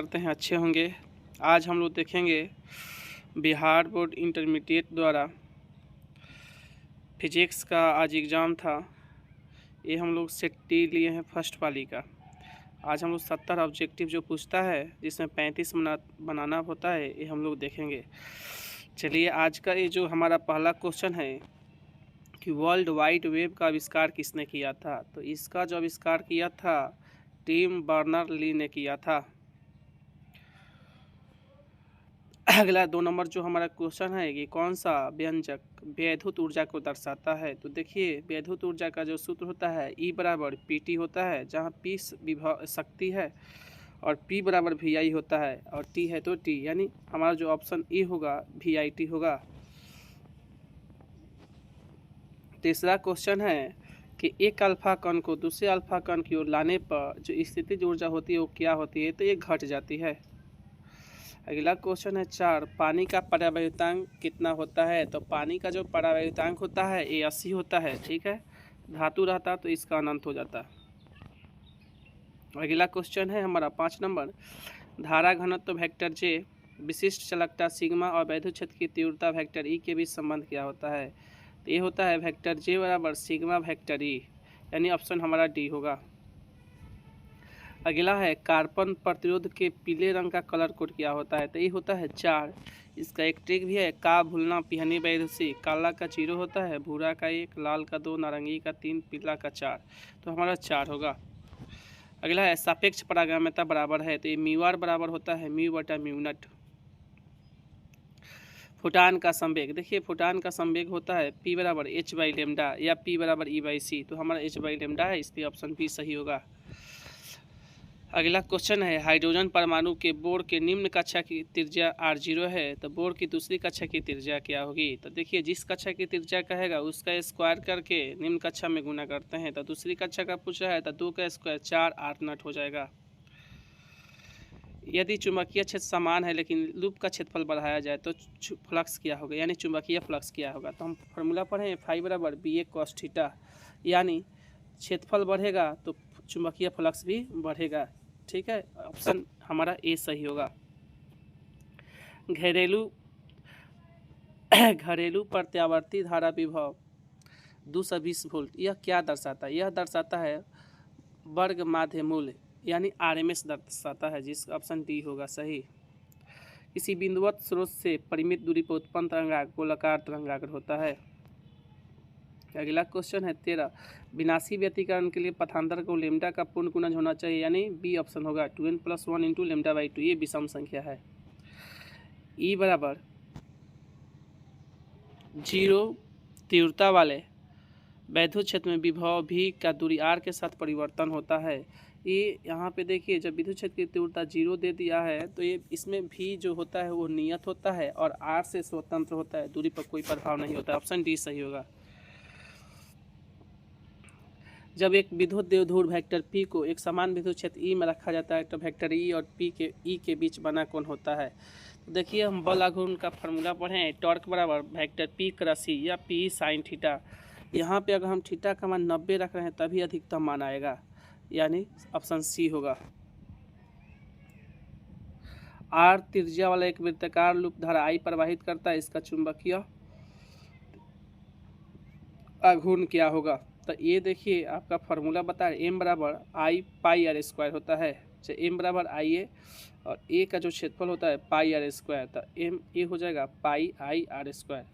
करते हैं अच्छे होंगे। आज हम लोग देखेंगे बिहार बोर्ड इंटरमीडिएट द्वारा फिजिक्स का आज एग्ज़ाम था। ये हम लोग सेट टी लिए हैं फर्स्ट वाली का। आज हम लोग 70 ऑब्जेक्टिव जो पूछता है जिसमें 35 बनाना होता है, ये हम लोग देखेंगे। चलिए, आज का ये जो हमारा पहला क्वेश्चन है कि वर्ल्ड वाइड वेब का आविष्कार किसने किया था। तो इसका जो आविष्कार किया था टिम बर्नर ली ने किया था। अगला 2 नंबर जो हमारा क्वेश्चन है कि कौन सा व्यंजक वैद्युत ऊर्जा को दर्शाता है। तो देखिए, वैद्युत ऊर्जा का जो सूत्र होता है E बराबर PT होता है, जहाँ P विभव शक्ति है और P बराबर VI होता है और T है तो T, यानी हमारा जो ऑप्शन E होगा VIT होगा। तीसरा क्वेश्चन है कि एक अल्फा कण को दूसरे अल्फा कण की ओर लाने पर जो स्थितिज ऊर्जा होती है वो क्या होती है। तो ये घट जाती है। अगला क्वेश्चन है 4, पानी का परावैद्युतांक कितना होता है। तो पानी का जो परावैद्युतांक होता है ये 80 होता है। ठीक है, धातु रहता तो इसका अनंत हो जाता। अगला क्वेश्चन है हमारा 5 नंबर, धारा घनत्व वेक्टर जे, विशिष्ट चालकता सिग्मा और वैद्युत क्षेत्र की तीव्रता वेक्टर ई के बीच संबंध क्या होता है। तो ये होता है वेक्टर जे बराबर सिग्मा वेक्टर ई, यानी ऑप्शन हमारा डी होगा। अगला है कार्बन प्रतिरोध के पीले रंग का कलर कोड क्या होता है। तो ये होता है 4। इसका एक ट्रिक भी है, का भूलना पिहनी वैधुषी, काला का 0 होता है, भूरा का 1, लाल का 2, नारंगी का 3, पीला का 4। तो हमारा 4 होगा। अगला है सापेक्ष पारगम्यता बराबर है। तो ये म्यू बराबर होता है म्यू बटा म्यू नट। फुटान का संवेग, देखिए फुटान का संवेग होता है P बराबर H बाई लेमडा या P बराबर E बाई C। तो हमारा H बाई लेमडा है, इसलिए ऑप्शन B सही होगा। अगला क्वेश्चन है हाइड्रोजन परमाणु के बोर के निम्न कक्षा की त्रिज्या R0 है। तो बोर की दूसरी कक्षा की त्रिज्या क्या होगी। तो देखिए, जिस कक्षा की त्रिज्या कहेगा उसका स्क्वायर करके निम्न कक्षा में गुना करते हैं। तो दूसरी कक्षा का पूछा है तो 2 का स्क्वायर 4 8 नट हो जाएगा। यदि चुंबकीय क्षेत्र समान है लेकिन लूप का क्षेत्रफल बढ़ाया जाए तो फ्लक्स क्या होगा, यानी चुंबकीय फ्लक्स क्या होगा। तो हम फार्मूला पढ़ें फाई बराबर BA cos थीटा, यानी क्षेत्रफल बढ़ेगा तो चुंबकीय फ्लक्स भी बढ़ेगा। ठीक है, ऑप्शन हमारा ए सही होगा। घरेलू प्रत्यावर्ती धारा विभव 220 वोल्ट, यह क्या दर्शाता है। यह दर्शाता है वर्ग माध्य मूल्य, यानी RMS दर्शाता है, जिसका ऑप्शन डी होगा सही। किसी बिंदुवत स्रोत से परिमित दूरी पर उत्पन्न तरंगाग्र गोलाकार तरंगाग्र होता है। अगला क्वेश्चन है 13, विनाशी व्यतिकरण के लिए पथांतर को लेमडा का पूर्ण गुणज होना चाहिए, यानी बी ऑप्शन होगा 2n + 1 × λ/2। ये विषम संख्या है। E बराबर 0 तीव्रता वाले वैद्युत क्षेत्र में विभव V का दूरी R के साथ परिवर्तन होता है। ये यहाँ पे देखिए, जब विद्युत क्षेत्र की तीव्रता 0 दे दिया है तो ये इसमें V जो होता है वो नियत होता है और R से स्वतंत्र होता है, दूरी पर कोई प्रभाव नहीं होता। ऑप्शन डी सही होगा। जब एक विद्युत द्विध्रुव वेक्टर P को एक समान विद्युत क्षेत्र E में रखा जाता है तो वेक्टर E और P के E के बीच बना कोण होता है। तो देखिए, हम बल आघूर्ण का फार्मूला पढ़ें, टॉर्क बराबर वेक्टर P क्रॉस E या P साइन थीटा। यहाँ पे अगर हम थीटा का मान 90 रख रहे हैं तभी अधिकतम मान आएगा, यानी ऑप्शन सी होगा। R त्रिज्या वाला एक वृत्ताकार लूप धारा I प्रवाहित करता है, इसका चुंबकीय आघूर्ण क्या होगा। तो ये देखिए आपका फार्मूला बता है M बराबर I पाई R स्क्वायर होता है। M बराबर IA और A का जो क्षेत्रफल होता है पाई R स्क्वायर, तो M A हो जाएगा पाई I R स्क्वायर।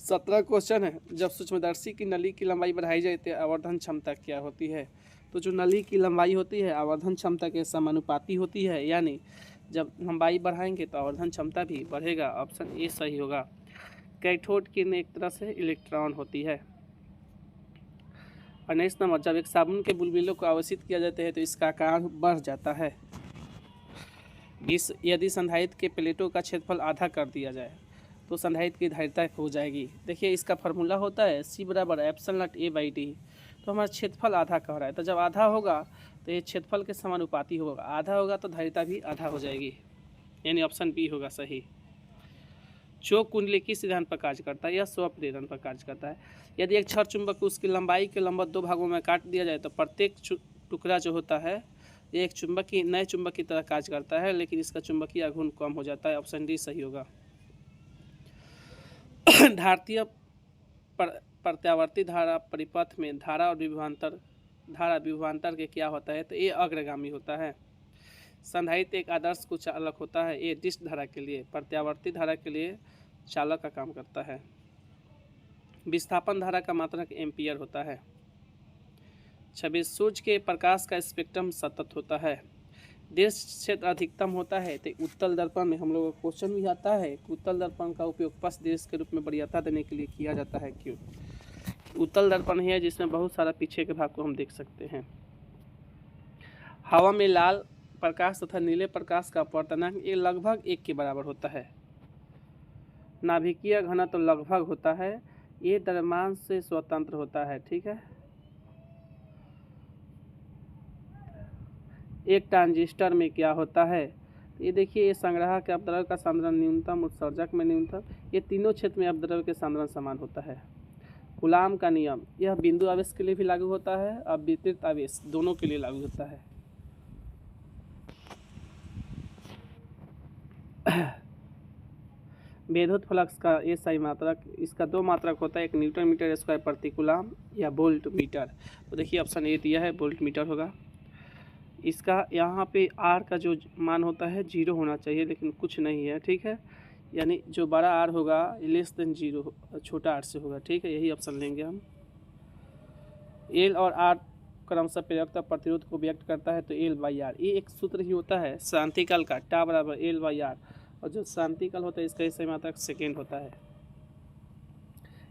17 क्वेश्चन है, जब सूक्ष्मदर्शी की नली की लंबाई बढ़ाई जाए तो आवर्धन क्षमता क्या होती है। तो जो नली की लंबाई होती है आवर्धन क्षमता के समानुपाती होती है, यानी जब लंबाई बढ़ाएंगे तो आवर्धन क्षमता भी बढ़ेगा। ऑप्शन ए सही होगा। कैथोड किरण एक तरह से इलेक्ट्रॉन होती है। और नेक्स्ट नंबर, जब एक साबुन के बुलबुलों को आवेशित किया जाता है तो इसका आकार बढ़ जाता है। यदि संधारित्र के प्लेटों का क्षेत्रफल आधा कर दिया जाए तो संधारित्र की धारिता हो जाएगी। देखिए, इसका फार्मूला होता है C बराबर ε/A/d। तो हमारा क्षेत्रफल आधा कह रहा है, तो जब आधा होगा तो ये क्षेत्रफल के समानुपाती होगा, आधा होगा तो धारिता भी आधा हो जाएगी, यानी ऑप्शन बी होगा सही। चौक कुंडली किस सिद्धांत पर कार्य करता है, यह स्वप्रेरण पर कार्य करता है। यदि एक छड़ चुंबक को उसकी लंबाई के लंबवत 2 भागों में काट दिया जाए तो प्रत्येक टुकड़ा जो होता है ये एक चुंबकीय नए चुंबक की तरह कार्य करता है, लेकिन इसका चुंबकीय आघूर्ण कम हो जाता है। ऑप्शन डी सही होगा। धारतीय प्रत्यावर्ती धारा परिपथ में धारा विभवांतर के क्या होता है? तो ये अग्रगामी होता है। संधारित्र एक आदर्श को चालक होता है। ये डिस्क धारा के लिए, प्रत्यावर्ती धारा के लिए चालक का काम करता है। विस्थापन धारा का मात्रक एम्पियर होता है। 26 सूर्य के प्रकाश का स्पेक्ट्रम सतत होता है। देश क्षेत्र अधिकतम होता है। तो उत्तल दर्पण में हम लोगों को क्वेश्चन भी आता है कि उत्तल दर्पण का उपयोग पथ देश के रूप में वरीयता देने के लिए किया जाता है। क्यों? उत्तल दर्पण है जिसमें बहुत सारा पीछे के भाग को हम देख सकते हैं। हवा में लाल प्रकाश तथा नीले प्रकाश का अपवर्तनांक ये लगभग 1 के बराबर होता है। नाभिकीय घनत्व तो लगभग होता है। ये द्रव्यमान से स्वतंत्र होता है। ठीक है। एक ट्रांजिस्टर में क्या होता है? ये देखिए, ये संग्राहक के अपद्रव्य का सांद्रण न्यूनतम, उत्सर्जक में न्यूनतम, ये तीनों क्षेत्र में अपद्रव्य के सांद्रण समान होता है। कूलाम का नियम यह बिंदु आवेश के लिए भी लागू होता है और वितरित आवेश दोनों के लिए लागू होता है। विद्युत फ्लक्स का ये सही मात्रक, इसका 2 मात्रक होता है, एक न्यूटन मीटर स्क्वायर प्रति कूलाम या वोल्ट मीटर। तो देखिए ऑप्शन ए दिया है, वोल्ट मीटर होगा। इसका यहाँ पे आर का जो मान होता है 0 होना चाहिए, लेकिन कुछ नहीं है। ठीक है, यानी जो बड़ा आर होगा लेस देन 0 छोटा आर से होगा। ठीक है, यही ऑप्शन लेंगे हम। एल और आर क्रमशः प्रेरकता प्रतिरोध को व्यक्त करता है। तो एल बाई आर, ये एक सूत्र ही होता है शांतिकाल का, टा बराबर एल बाई आर। और जो शांतिकाल होता है इसका सही मात्रक सेकेंड होता है।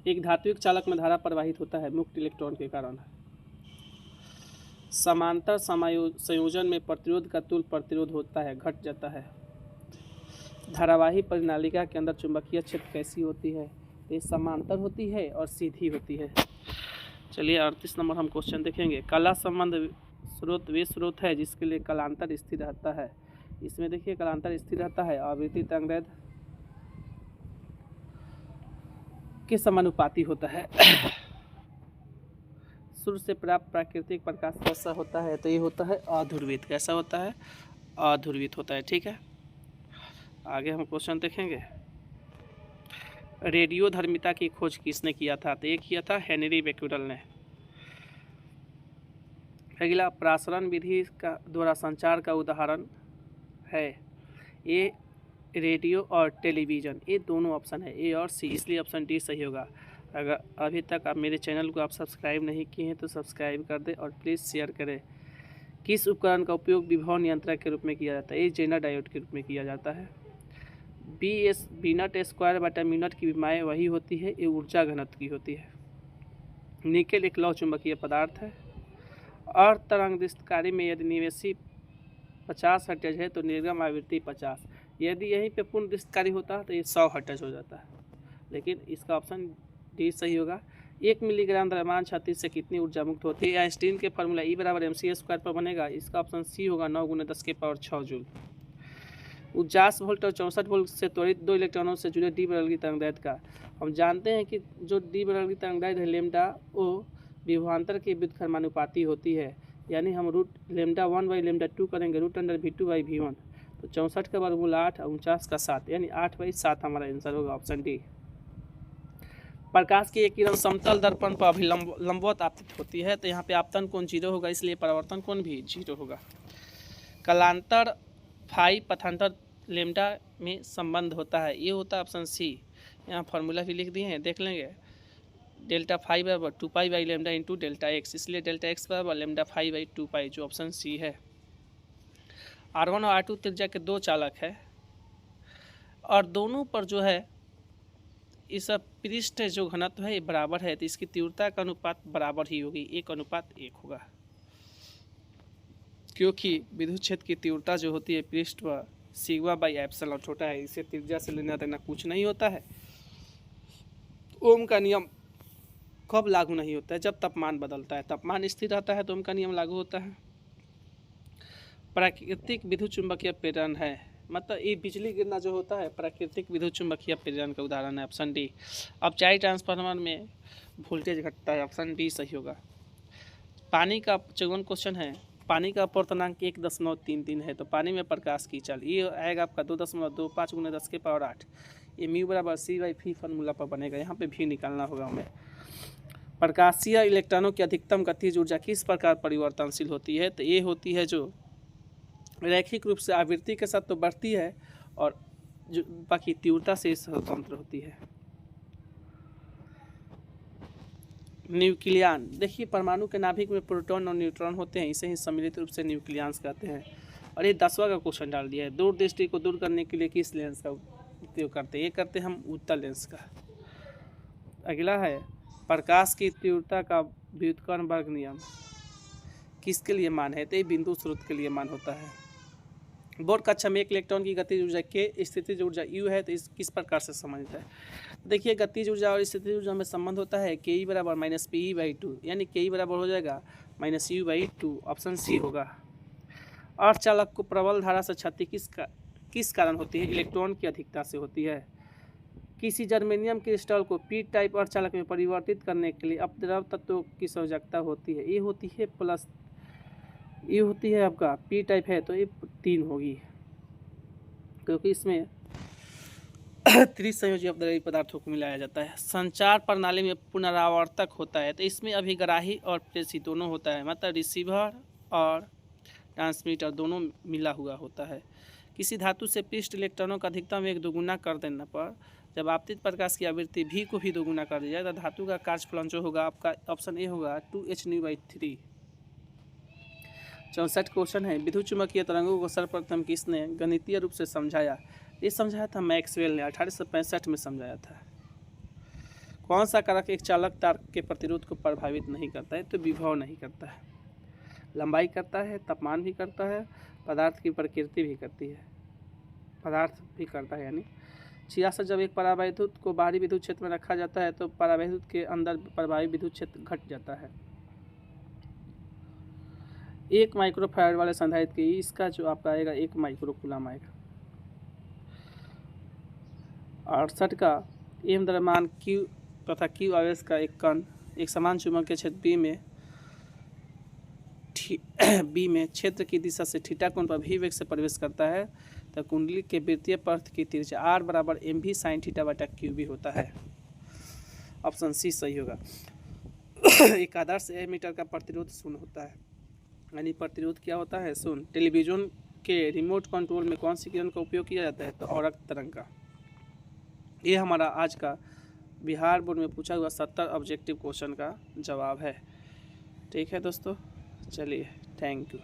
एक धात्विक चालक में धारा प्रवाहित होता है मुक्त इलेक्ट्रॉन के कारण। समांतर संयोजन में प्रतिरोध का तुल्य प्रतिरोध होता है, घट जाता है। धारावाही परिनालिका के अंदर चुंबकीय क्षेत्र कैसी होती है? तो ये समांतर होती है और सीधी होती है। चलिए 38 नंबर हम क्वेश्चन देखेंगे। कला संबंध स्रोत वे स्रोत है जिसके लिए कलांतर स्थिर रहता है। इसमें देखिए कलांतर स्थिर रहता है, आवृत्ति तरंगदैर्घ्य के समानुपाती होता है। सूर्य से प्राप्त प्राकृतिक प्रकाश कैसा होता है? तो ये होता है अध्रुवित। कैसा होता है? अध्रुवित होता है। ठीक है, आगे हम क्वेश्चन देखेंगे। रेडियोधर्मिता की खोज किसने किया था? तो ये किया था हेनरी बेक्यूरेल ने। अगला प्रसारण विधि का द्वारा संचार का उदाहरण है। ये रेडियो और टेलीविज़न, ये दोनों ऑप्शन है, ए और सी, इसलिए ऑप्शन डी सही होगा। अगर अभी तक आप मेरे चैनल को आप सब्सक्राइब नहीं किए हैं तो सब्सक्राइब कर दें और प्लीज़ शेयर करें। किस उपकरण का उपयोग विभव नियंत्रक के रूप में किया जाता है? ये जेनर डायोड के रूप में किया जाता है। B/nट स्क्वायर बटा म्यूनट की विमाएँ वही होती है, ये ऊर्जा घनत्व की होती है। निकेल एक लौह चुंबकीय पदार्थ है। और तरंगदैर्घ्य में यदि निवेशी 50 हर्ट्ज है तो निर्गम आवृत्ति 50। यदि यहीं पे पूर्ण दृष्टकारी होता है तो ये 100 हर्ट्ज हो जाता है, लेकिन इसका ऑप्शन डी सही होगा। 1 मिलीग्राम द्रव्यमान क्षति से कितनी ऊर्जा मुक्त होती है? आइंस्टीन के फॉर्मूला E बराबर mc स्क्वायर पर बनेगा। इसका ऑप्शन सी होगा, 9 × 10⁻6 जूल। 49 वोल्ट और 64 वोल्ट से त्वरित 2 इलेक्ट्रॉनों से जुड़े डी बराबर की तरंगदैर्घ्य का। हम जानते हैं कि जो डी बराबर की तरंगदैर्घ्य है लेमडा, वो विभवांतर के व्युत्क्रमानुपाती होती है, यानी हम रूट लेमडा 1/λ2 करेंगे √v2/v1। तो 64 का वर्गमूल 8 और 49 का 7, यानी 8/7 हमारा आंसर होगा, ऑप्शन डी। प्रकाश की एक किरण समतल दर्पण पर लंबवत आपतित होती है, तो यहाँ पे आपतन कोण 0 होगा, इसलिए परावर्तन कोण भी 0 होगा। कलांतर फाई पथांतर लेमडा में संबंध होता है, ये होता है ऑप्शन सी। यहाँ फार्मूला भी लिख दिए हैं, देख लेंगे। डेल्टा फाई बराबर 2π/λ इंटू डेल्टा एक्स, इसलिए डेल्टा एक्स बराबर λ5/2π, जो ऑप्शन सी है। R1 और R2 त्रिज्या के 2 चालक है और दोनों पर जो है इस पृष्ठ जो घनत्व है ये बराबर है, तो इसकी तीव्रता का अनुपात बराबर ही होगी, 1:1 होगा। क्योंकि विद्युत क्षेत्र की तीव्रता जो होती है पृष्ठ पर σ/ε छोटा है, इसे त्रिज्या से लेना देना कुछ नहीं होता है। ओम का नियम कब लागू नहीं होता है? जब तापमान बदलता है, तापमान स्थिर रहता है तो ओम का नियम लागू होता है। प्राकृतिक विद्युत चुंबकीय प्रेरण है, मतलब ये बिजली गिरना जो होता है प्राकृतिक विद्युत चुंबकीय प्रेरण का उदाहरण है, ऑप्शन डी। अब चाहे ट्रांसफार्मर में वोल्टेज घटता है, ऑप्शन डी सही होगा। पानी का 54 क्वेश्चन है। पानी का अपर्तनांक 1.33 है, तो पानी में प्रकाश की चाल ये आएगा आपका 2.25 × 10⁸। ये म्यू बराबर c/v फार्मूला पर बनेगा, यहाँ पे भी निकालना होगा हमें। प्रकाशीय इलेक्ट्रॉनों की अधिकतम गतिज ऊर्जा किस प्रकार परिवर्तनशील होती है, तो ये होती है जो रैखिक रूप से आवृत्ति के साथ तो बढ़ती है और जो बाकी तीव्रता से स्वतंत्र होती है। न्यूक्लियन, देखिए परमाणु के नाभिक में प्रोटॉन और न्यूट्रॉन होते हैं, इसे ही सम्मिलित रूप से न्यूक्लियंस कहते हैं। और ये 10वां का क्वेश्चन डाल दिया है, दूरदृष्टि को दूर करने के लिए किस लेंस का उपयोग करते हैं, ये करते हैं हम उत्तल लेंस का। अगला है प्रकाश की तीव्रता का व्युत्क्रमण नियम किसके लिए मान है, तो ये बिंदु स्रोत के लिए मान होता है। बोर्ड कक्षा में एक इलेक्ट्रॉन की गतिज ऊर्जा के स्थितिज ऊर्जा U है, तो इस किस प्रकार से समझता है। देखिए गतिज ऊर्जा और स्थितिज ऊर्जा में संबंध होता है Ke बराबर -Pe/2, यानी Ke बराबर हो जाएगा -U/2, ऑप्शन सी होगा। अर्धचालक को प्रबल धारा से क्षति किस कारण होती है, इलेक्ट्रॉन की अधिकता से होती है। किसी जर्मेनियम क्रिस्टल को पी टाइप अर्धचालक में परिवर्तित करने के लिए अपद्रव तत्वों की आवश्यकता होती है, ये होती है प्लस, ये होती है आपका पी टाइप है तो ये 3 होगी, क्योंकि इसमें त्रिसंयोजी अपद्रव्य पदार्थों को मिलाया जाता है। संचार प्रणाली में पुनरावर्तक होता है, तो इसमें अभिग्राही और प्रेषित दोनों होता है, मतलब रिसीवर और ट्रांसमीटर दोनों मिला हुआ होता है। किसी धातु से पृष्ठ इलेक्ट्रॉनों का अधिकतम वेग दोगुना कर देने पर जब आपतित प्रकाश की आवृत्ति भी को भी दोगुना कर दिया जाए तो धातु का कार्यफलन जो होगा आपका ऑप्शन ए होगा 2hν/3। 64 क्वेश्चन है, विद्युत चुम्बकीय तरंगों को सर्वप्रथम किसने गणितीय रूप से समझाया, ये समझाया था मैक्सवेल ने, 1865 में समझाया था। कौन सा कारक एक चालक तार के प्रतिरोध को प्रभावित नहीं करता है, तो विभव नहीं करता है। लंबाई करता है, तापमान भी करता है, पदार्थ की प्रकृति भी करती है, पदार्थ भी करता है। यानी 66 जब एक परावैद्युत को बाहरी विद्युत क्षेत्र में रखा जाता है तो परावैद्युत के अंदर प्रभावी विद्युत क्षेत्र घट जाता है। 1 माइक्रोफैराड वाले संधारित्र की इसका जो आपका आएगा 1 माइक्रोकूलम आएगा। 68 का एम द्रव्यमान Q तथा Q आवेश का एक कण एक समान चुंबकीय क्षेत्र B में क्षेत्र की दिशा से थीटा कोण पर v वेग से प्रवेश करता है तो कुंडली के वृत्तीय पथ की त्रिज्या r बराबर mv sin θ/qb होता है। ऑप्शन सी सही होगा। एक आदर्श एमीटर का प्रतिरोध शून्य होता है, यानी प्रतिरोध क्या होता है, शून्य। टेलीविजन के रिमोट कंट्रोल में कौन सी किरण का उपयोग किया जाता है, तो औरक तरंग का। ये हमारा आज का बिहार बोर्ड में पूछा हुआ 70 ऑब्जेक्टिव क्वेश्चन का जवाब है। ठीक है दोस्तों, चलिए थैंक यू।